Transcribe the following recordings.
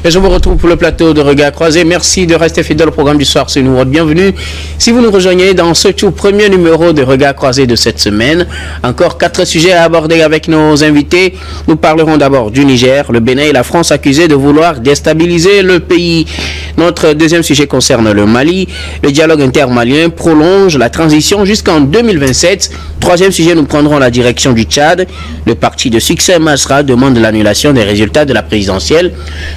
Et je vous retrouve pour le plateau de Regard Croisé. Merci de rester fidèle au programme du soir. C'est nous votre bienvenue. Si vous nous rejoignez dans ce tout premier numéro de Regard Croisé de cette semaine, encore 4 sujets à aborder avec nos invités. Nous parlerons d'abord du Niger, le Bénin et la France accusés de vouloir déstabiliser le pays. Notre deuxième sujet concerne le Mali. Le dialogue intermalien prolonge la transition jusqu'en 2027. Troisième sujet, nous prendrons la direction du Tchad. Le parti de succès Masra demande l'annulation des résultats de la présidentielle.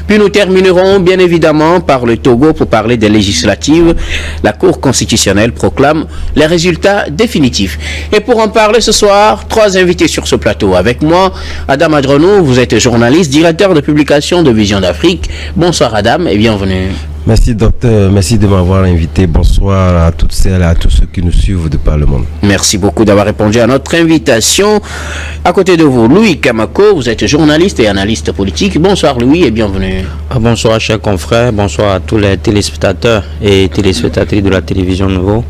Puis nous terminerons bien évidemment par le Togo pour parler des législatives. La Cour constitutionnelle proclame les résultats définitifs. Et pour en parler ce soir, 3 invités sur ce plateau. Avec moi, Adam Adronou, vous êtes journaliste, directeur de publication de Vision d'Afrique. Bonsoir Adam et bienvenue. Merci docteur, merci de m'avoir invité. Bonsoir à toutes celles et à tous ceux qui nous suivent de par le monde. Merci beaucoup d'avoir répondu à notre invitation. À côté de vous, Louis Kamako, vous êtes journaliste et analyste politique. Bonsoir Louis et bienvenue. Bonsoir chers confrères, bonsoir à tous les téléspectateurs et téléspectatrices de la télévision Nouveau.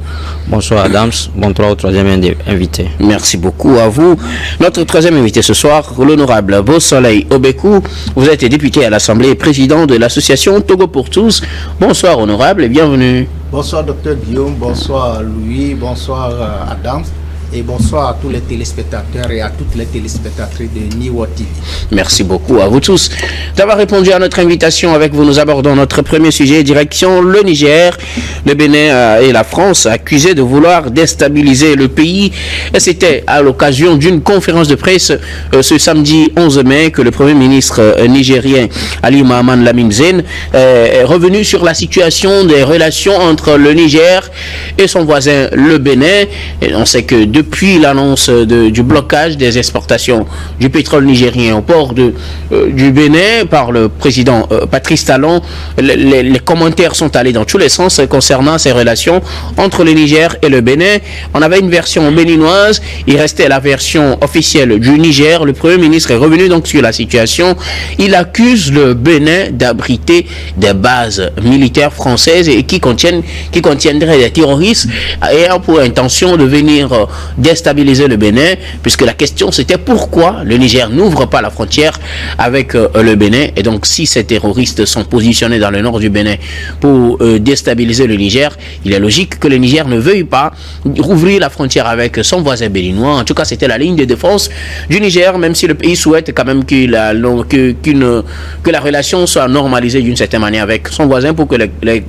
Bonsoir Adams, bonsoir au troisième invité. Merci beaucoup à vous. Notre troisième invité ce soir, l'honorable Beausoleil Obekou. Vous êtes député à l'Assemblée et président de l'association Togo pour tous. Bonsoir honorable et bienvenue. Bonsoir docteur Guillaume, bonsoir Louis, bonsoir Adam et bonsoir à tous les téléspectateurs et à toutes les téléspectatrices de Niwa TV. Merci beaucoup à vous tous d'avoir répondu à notre invitation. Avec vous, nous abordons notre premier sujet, direction le Niger. Le Bénin et la France accusés de vouloir déstabiliser le pays. Et c'était à l'occasion d'une conférence de presse ce samedi 11 mai que le Premier ministre nigérien Ali Mohamed Lamine Zen est revenu sur la situation des relations entre le Niger et son voisin le Bénin. Et on sait que depuis l'annonce du blocage des exportations du pétrole nigérien au port du Bénin par le président Patrice Talon, les commentaires sont allés dans tous les sens concernant ces relations entre le Niger et le Bénin. On avait une version béninoise, il restait la version officielle du Niger. Le Premier ministre est revenu donc sur la situation. Il accuse le Bénin d'abriter des bases militaires françaises et qui contiendraient des terroristes ayant pour intention de venir déstabiliser le Bénin, puisque la question c'était pourquoi le Niger n'ouvre pas la frontière avec le Bénin. Et donc si ces terroristes sont positionnés dans le nord du Bénin pour déstabiliser le Niger, il est logique que le Niger ne veuille pas rouvrir la frontière avec son voisin béninois. En tout cas, c'était la ligne de défense du Niger, même si le pays souhaite quand même que la relation soit normalisée d'une certaine manière avec son voisin pour que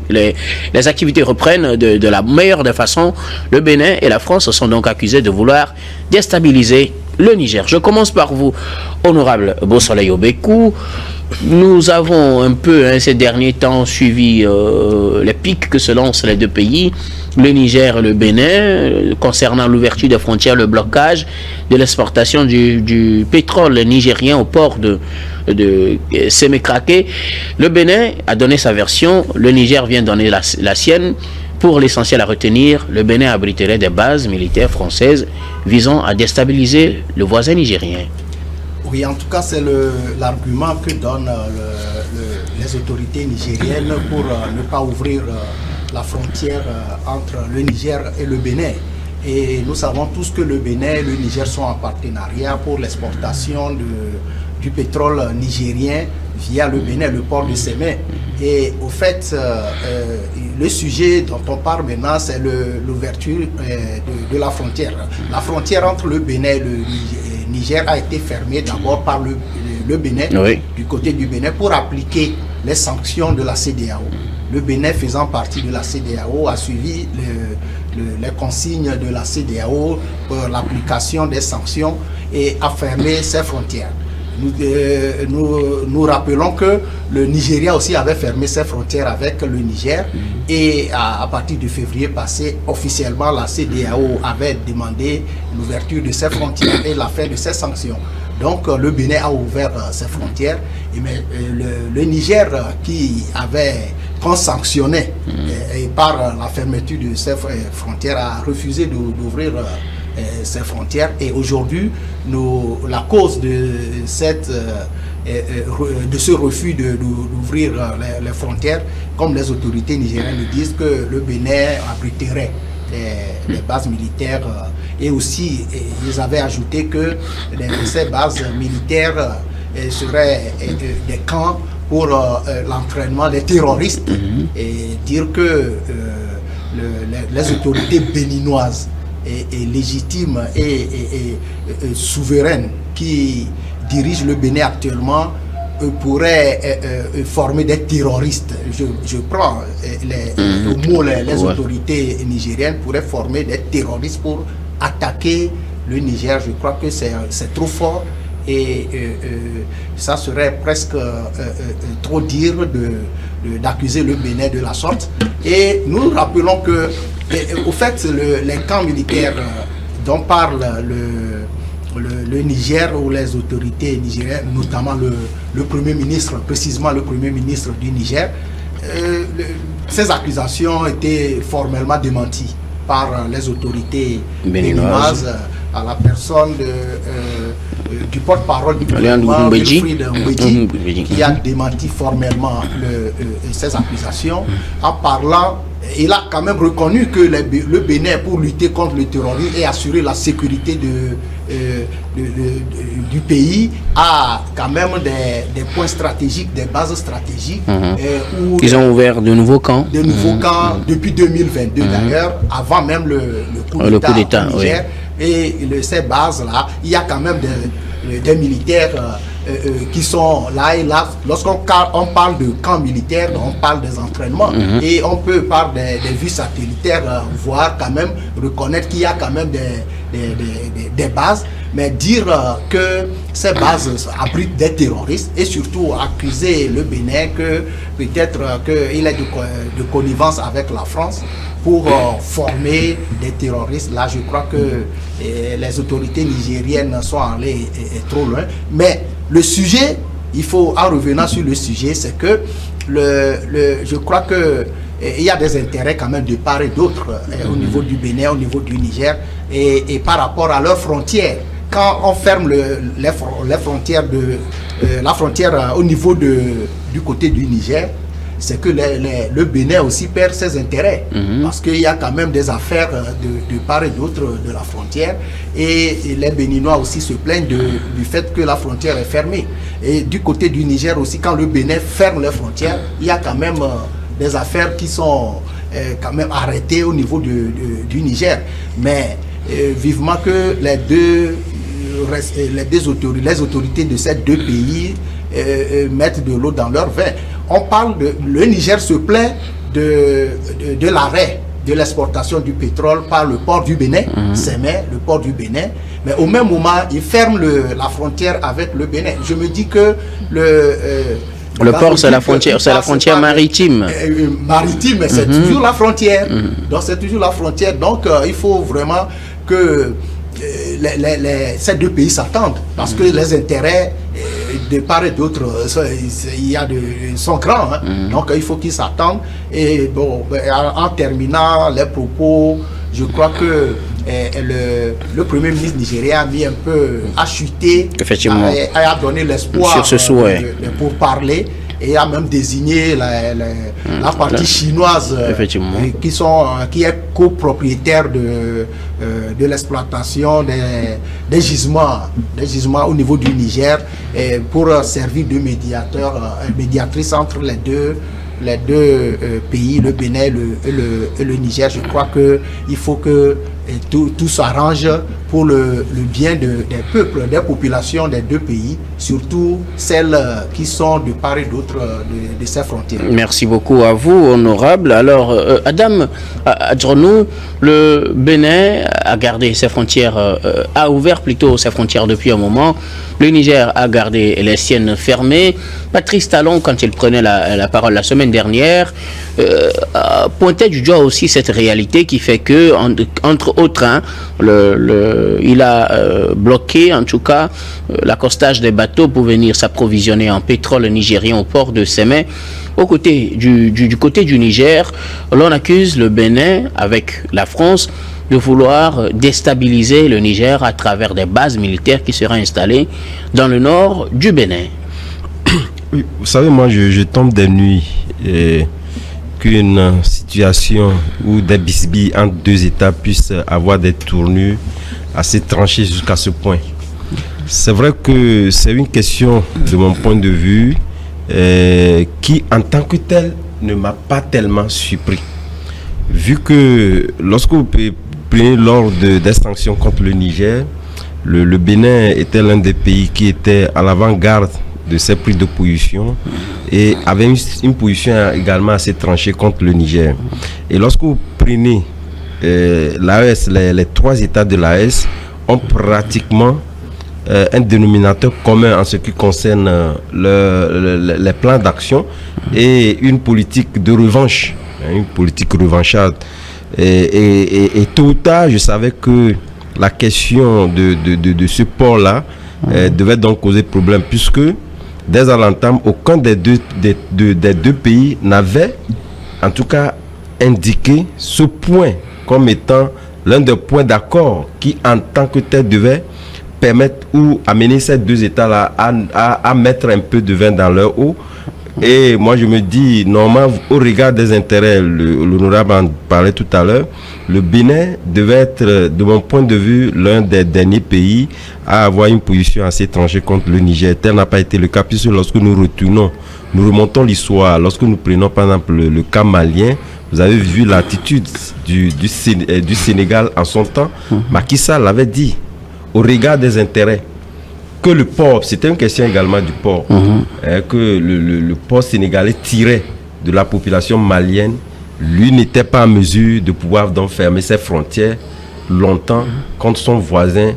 les activités reprennent de la meilleure des façons. Le Bénin et la France sont donc accusés de vouloir déstabiliser le Niger. Je commence par vous, honorable Beausoleil Obekou. Nous avons un peu ces derniers temps suivi les pics que se lancent les deux pays, le Niger et le Bénin, concernant l'ouverture des frontières, le blocage de l'exportation du pétrole nigérien au port de Sémékraké. Le Bénin a donné sa version, le Niger vient donner la sienne. Pour l'essentiel à retenir, le Bénin abriterait des bases militaires françaises visant à déstabiliser le voisin nigérien. Oui, en tout cas, c'est l'argument que donnent les autorités nigériennes pour ne pas ouvrir la frontière entre le Niger et le Bénin. Et nous savons tous que le Bénin et le Niger sont en partenariat pour l'exportation du pétrole nigérien via le Bénin, le port de Sémé. Et au fait, le sujet dont on parle maintenant, c'est l'ouverture de la frontière. La frontière entre le Bénin et le Niger a été fermée d'abord par le Bénin, oui, du côté du Bénin, pour appliquer les sanctions de la CEDEAO. Le Bénin, faisant partie de la CEDEAO, a suivi les consignes de la CEDEAO pour l'application des sanctions et a fermé ses frontières. Nous rappelons que le Nigeria aussi avait fermé ses frontières avec le Niger et à partir de février passé, officiellement la CEDEAO avait demandé l'ouverture de ses frontières et la fin de ses sanctions. Donc le Bénin a ouvert ses frontières, mais le Niger qu'on sanctionnait et par la fermeture de ses frontières a refusé d'ouvrir ses frontières. Et aujourd'hui, la cause de ce refus d'ouvrir les frontières, comme les autorités nigériennes le disent, que le Bénin abriterait les bases militaires. Et aussi, ils avaient ajouté que ces bases militaires seraient des camps pour l'entraînement des terroristes et dire que les autorités béninoises et légitimes et souveraines qui dirigent le Bénin actuellement pourraient former des terroristes. Je prends le mot, les autorités nigériennes pourraient former des terroristes pour attaquer le Niger. Je crois que c'est trop fort et ça serait presque trop dire d'accuser le Bénin de la sorte. Et nous rappelons que, au fait, les camps militaires dont parle le Niger ou les autorités nigériennes, notamment le Premier ministre, précisément le Premier ministre du Niger, ces accusations étaient formellement démenties par les autorités béninoises à la personne du porte-parole du gouvernement, Wilfried Mbedji, qui a démenti formellement ces accusations en parlant. Il a quand même reconnu que le Bénin, pour lutter contre le terrorisme et assurer la sécurité du pays, a quand même des points stratégiques, des bases stratégiques. Où ils ont ouvert de nouveaux camps. De nouveaux camps depuis 2022 d'ailleurs, avant même le coup d'État au Niger. Et ces bases-là, il y a quand même des militaires qui sont là et là. Lorsqu'on parle de camps militaires, on parle des entraînements. Et on peut, par des vues satellitaires, voir quand même, reconnaître qu'il y a quand même des bases. Mais dire que ces bases abritent des terroristes et surtout accuser le Bénin que peut-être qu'il est de connivence avec la France pour former des terroristes. Là, je crois que les autorités nigériennes sont allées trop loin. Mais le sujet, il faut, en revenant sur le sujet, c'est que je crois que il y a des intérêts quand même de part et d'autre au niveau du Bénin, au niveau du Niger et par rapport à leurs frontières. Quand on ferme les frontières la frontière au niveau du côté du Niger, c'est que le Bénin aussi perd ses intérêts parce qu'il y a quand même des affaires de part et d'autre de la frontière et les Béninois aussi se plaignent du fait que la frontière est fermée. Et du côté du Niger aussi, quand le Bénin ferme les frontières, il y a quand même des affaires qui sont quand même arrêtées au niveau du Niger. Mais vivement que les autorités de ces deux pays mettent de l'eau dans leur vin. On parle le Niger se plaint de l'arrêt de l'exportation du pétrole par le port du Bénin, Sémé, le port du Bénin, mais au même moment, il ferme la frontière avec le Bénin. Je me dis que le port, c'est la frontière maritime. Maritime, mais c'est toujours la frontière. Donc, c'est toujours la frontière. Donc, il faut vraiment que ces deux pays s'attendent parce que les intérêts de part et d'autre sont grands. Donc, il faut qu'ils s'attendent. Et bon, en terminant les propos, je crois que le Premier ministre nigérien a mis un peu à chuter, a donné l'espoir sur ce souhait pour parler et a même désigné la partie chinoise qui est copropriétaire de l'exploitation des gisements au niveau du Niger et pour servir de médiatrice entre les deux pays, le Bénin et le Niger. Je crois qu'il faut que tout s'arrange pour le bien des peuples, des populations des deux pays, surtout celles qui sont de part et d'autre de ces frontières. Merci beaucoup à vous, honorable. Alors, Adam Adjronou, le Bénin a gardé ses frontières, a ouvert plutôt ses frontières depuis un moment. Le Niger a gardé les siennes fermées. Patrice Talon, quand il prenait la parole la semaine dernière, pointait du doigt aussi cette réalité qui fait que, entre autres, il a bloqué en tout cas l'accostage des bateaux pour venir s'approvisionner en pétrole nigérien au port de Sémé. Du côté du Niger, l'on accuse le Bénin avec la France de vouloir déstabiliser le Niger à travers des bases militaires qui seraient installées dans le nord du Bénin. Oui, vous savez, moi je tombe des nuits qu'une situation où des bisbilles entre deux États puissent avoir des tournures assez tranchées jusqu'à ce point. C'est vrai que c'est une question, de mon point de vue, qui en tant que tel ne m'a pas tellement surpris. Vu que lorsque vous prenez lors des sanctions contre le Niger, le Bénin était l'un des pays qui était à l'avant-garde de ces prises de position et avait une position également assez tranchée contre le Niger. Et lorsque vous prenez l'AES, les 3 États de l'AES ont pratiquement un dénominateur commun en ce qui concerne les plans d'action et une politique de revanche, une politique revancharde. Et tôt ou tard, je savais que la question de ce port-là devait donc causer problème, puisque dès à l'entame, aucun des deux pays n'avait, en tout cas, indiqué ce point comme étant l'un des points d'accord qui, en tant que tel, devait permettre ou amener ces 2 États-là à mettre un peu de vin dans leur eau. Et moi, je me dis, normalement, au regard des intérêts, l'honorable en parlait tout à l'heure, le Bénin devait être, de mon point de vue, l'un des derniers pays à avoir une position assez tranchée contre le Niger. Tel n'a pas été le cas, puisque lorsque nous remontons l'histoire, lorsque nous prenons par exemple le cas malien, vous avez vu l'attitude du Sénégal en son temps. Macky Sall l'avait dit, au regard des intérêts, que le port, c'était une question également du port, que le port sénégalais tirait de la population malienne, lui n'était pas en mesure de pouvoir donc fermer ses frontières longtemps contre son voisin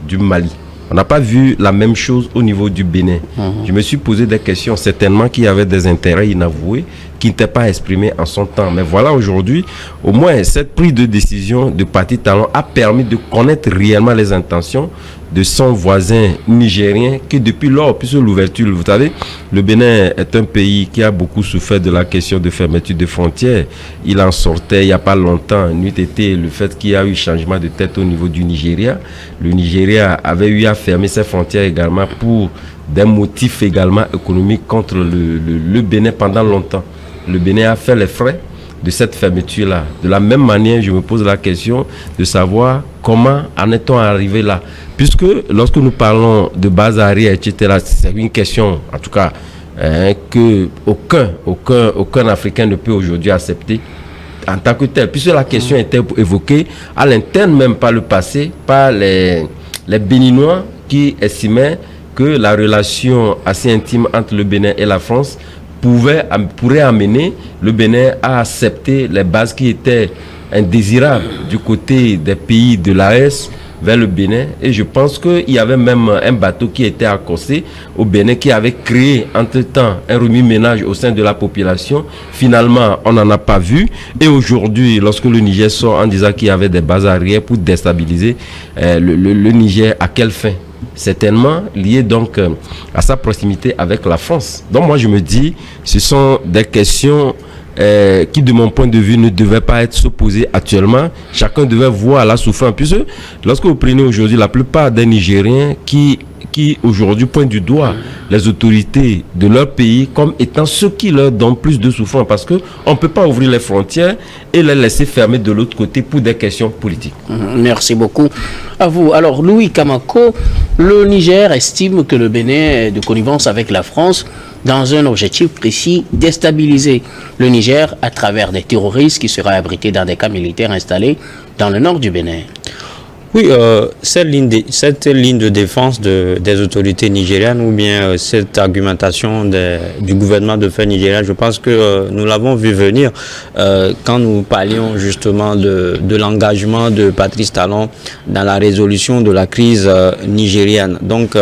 du Mali. On n'a pas vu la même chose au niveau du Bénin. Je me suis posé des questions, certainement qu'il y avait des intérêts inavoués qui n'étaient pas exprimés en son temps. Mais voilà, aujourd'hui, au moins, cette prise de décision de Patrice Talon a permis de connaître réellement les intentions de son voisin nigérien qui, depuis lors, puisque l'ouverture, vous savez, le Bénin est un pays qui a beaucoup souffert de la question de fermeture de frontières. Il en sortait il n'y a pas longtemps, n'eût été le fait qu'il y a eu changement de tête au niveau du Nigeria. Le Nigeria avait eu à fermer ses frontières également pour des motifs également économiques contre le Bénin pendant longtemps. Le Bénin a fait les frais de cette fermeture-là. De la même manière, je me pose la question de savoir comment en est-on arrivé là. Puisque lorsque nous parlons de base arrière, etc., c'est une question, en tout cas, que aucun Africain ne peut aujourd'hui accepter en tant que tel. Puisque la question était évoquée à l'interne même par le passé, par les Béninois qui estimaient que la relation assez intime entre le Bénin et la France pourrait amener le Bénin à accepter les bases qui étaient indésirables du côté des pays de l'AES vers le Bénin. Et je pense qu'il y avait même un bateau qui était accosté au Bénin qui avait créé entre-temps un remue-ménage au sein de la population. Finalement, on n'en a pas vu. Et aujourd'hui, lorsque le Niger sort en disant qu'il y avait des bases arrière pour déstabiliser le Niger, à quelle fin? Certainement lié donc à sa proximité avec la France. Donc moi je me dis, ce sont des questions qui de mon point de vue ne devaient pas être se poser actuellement. Chacun devait voir la souffrance. Puisque lorsque vous prenez aujourd'hui la plupart des Nigériens qui aujourd'hui pointent du doigt les autorités de leur pays comme étant ceux qui leur donnent plus de souffrance, parce qu'on ne peut pas ouvrir les frontières et les laisser fermer de l'autre côté pour des questions politiques. Merci beaucoup à vous. Alors Louis Kamako, le Niger estime que le Bénin est de connivence avec la France dans un objectif précis, déstabiliser le Niger à travers des terroristes qui seraient abrités dans des camps militaires installés dans le nord du Bénin. Oui, cette ligne de défense des autorités nigériennes ou bien cette argumentation du gouvernement de fait nigérien, je pense que nous l'avons vu venir quand nous parlions justement de l'engagement de Patrice Talon dans la résolution de la crise nigérienne. Donc,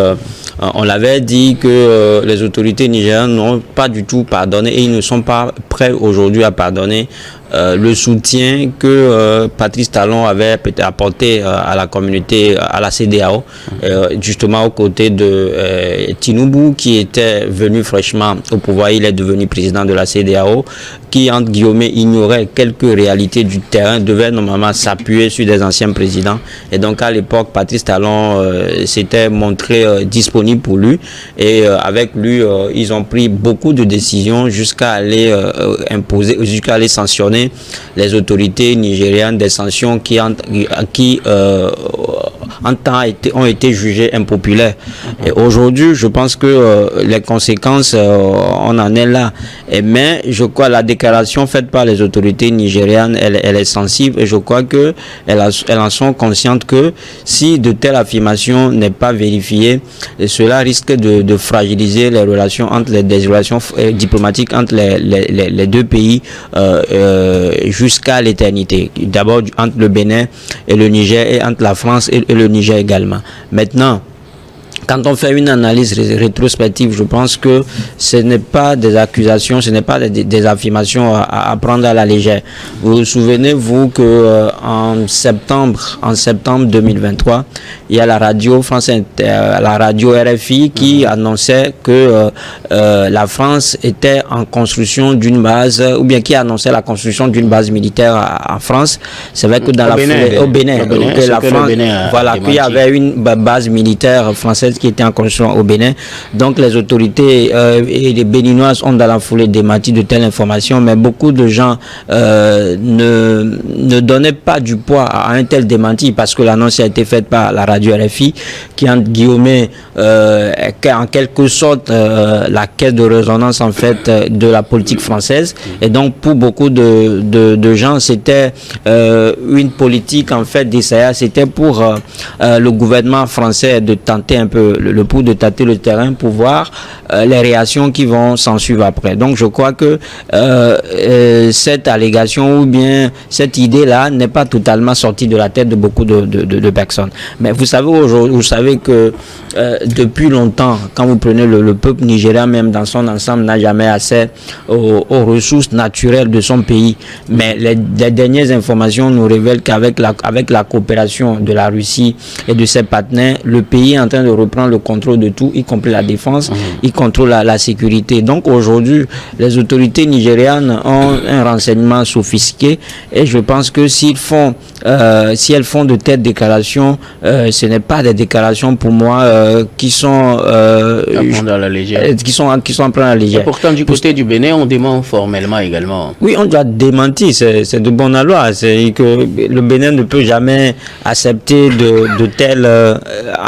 on l'avait dit que les autorités nigériennes n'ont pas du tout pardonné et ils ne sont pas prêts aujourd'hui à pardonner le soutien que Patrice Talon avait peut-être apporté à la communauté, à la CEDEAO, justement aux côtés de Tinubu, qui était venu fraîchement au pouvoir. Il est devenu président de la CEDEAO, qui, entre guillemets, ignorait quelques réalités du terrain, devait normalement s'appuyer sur des anciens présidents. Et donc, à l'époque, Patrice Talon s'était montré disponible pour lui. Et avec lui, ils ont pris beaucoup de décisions jusqu'à aller imposer, jusqu'à aller sanctionner les autorités nigériennes, des sanctions qui en temps ont été jugés impopulaires. Et aujourd'hui, je pense que les conséquences, on en est là. Mais je crois la déclaration faite par les autorités nigérianes, elle est sensible, et je crois que elles en sont conscientes que si de telles affirmations n'est pas vérifiées, cela risque de fragiliser les relations entre des relations diplomatiques entre les deux pays jusqu'à l'éternité. D'abord entre le Bénin et le Niger, et entre la France et le Niger également. Maintenant, quand on fait une analyse rétrospective, je pense que ce n'est pas des accusations, ce n'est pas des affirmations à prendre à la légère. Vous vous souvenez, vous, que en septembre 2023, il y a la radio la radio RFI qui annonçait que la France était en construction d'une base, ou bien qui annonçait la construction d'une base militaire en France. C'est vrai que dans au Bénin, que la France, voilà, qu'il y avait une base militaire française qui était en construction au Bénin. Donc les autorités et les Béninoises ont dans la foulée démenti de telles informations, mais beaucoup de gens ne donnaient pas du poids à un tel démenti, parce que l'annonce a été faite par la radio RFI, qui en guillemets en quelque sorte la caisse de résonance en fait de la politique française. Et donc pour beaucoup de gens, c'était une politique en fait d'Issaïa, c'était pour le gouvernement français de tenter un peu le pouls, de tâter le terrain pour voir les réactions qui vont s'en suivre après. Donc je crois que cette allégation ou bien cette idée-là n'est pas totalement sortie de la tête de beaucoup de personnes. Mais vous savez que depuis longtemps, quand vous prenez le peuple nigérien même dans son ensemble n'a jamais accès aux ressources naturelles de son pays. Mais les dernières informations nous révèlent qu'avec la coopération de la Russie et de ses partenaires, le pays est en train de reprendre le contrôle de tout, y compris la défense, y contrôle la sécurité. Donc aujourd'hui, les autorités nigérianes ont un renseignement sophistiqué, et je pense que si elles font de telles déclarations, ce n'est pas des déclarations pour moi qui sont à prendre à la légère. Qui sont à prendre à la légère. Et pourtant du côté du Bénin, on dément formellement également. Oui, on doit démentir, c'est de bonne loi. C'est que le Bénin ne peut jamais accepter de telles.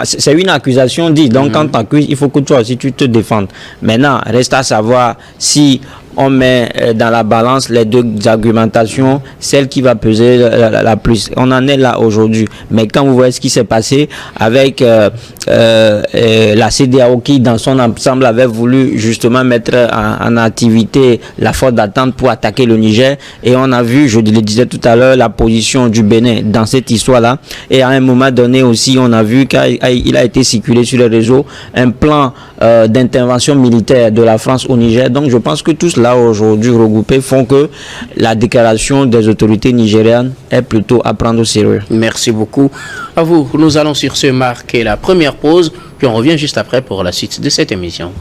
C'est une accusation dite. Donc quand tu accuses, il faut que toi aussi tu te défendes. Maintenant, reste à savoir si on met dans la balance les deux argumentations, celle qui va peser la plus. On en est là aujourd'hui. Mais quand vous voyez ce qui s'est passé avec la CEDEAO qui, dans son ensemble, avait voulu justement mettre en activité la force d'attente pour attaquer le Niger. Et on a vu, je le disais tout à l'heure, la position du Bénin dans cette histoire-là. Et à un moment donné aussi, on a vu qu'il a été circulé sur les réseaux un plan d'intervention militaire de la France au Niger. Donc je pense que tout cela aujourd'hui regroupés font que la déclaration des autorités nigérianes est plutôt à prendre au sérieux. Merci beaucoup à vous. Nous allons sur ce marquer la première pause, puis on revient juste après pour la suite de cette émission.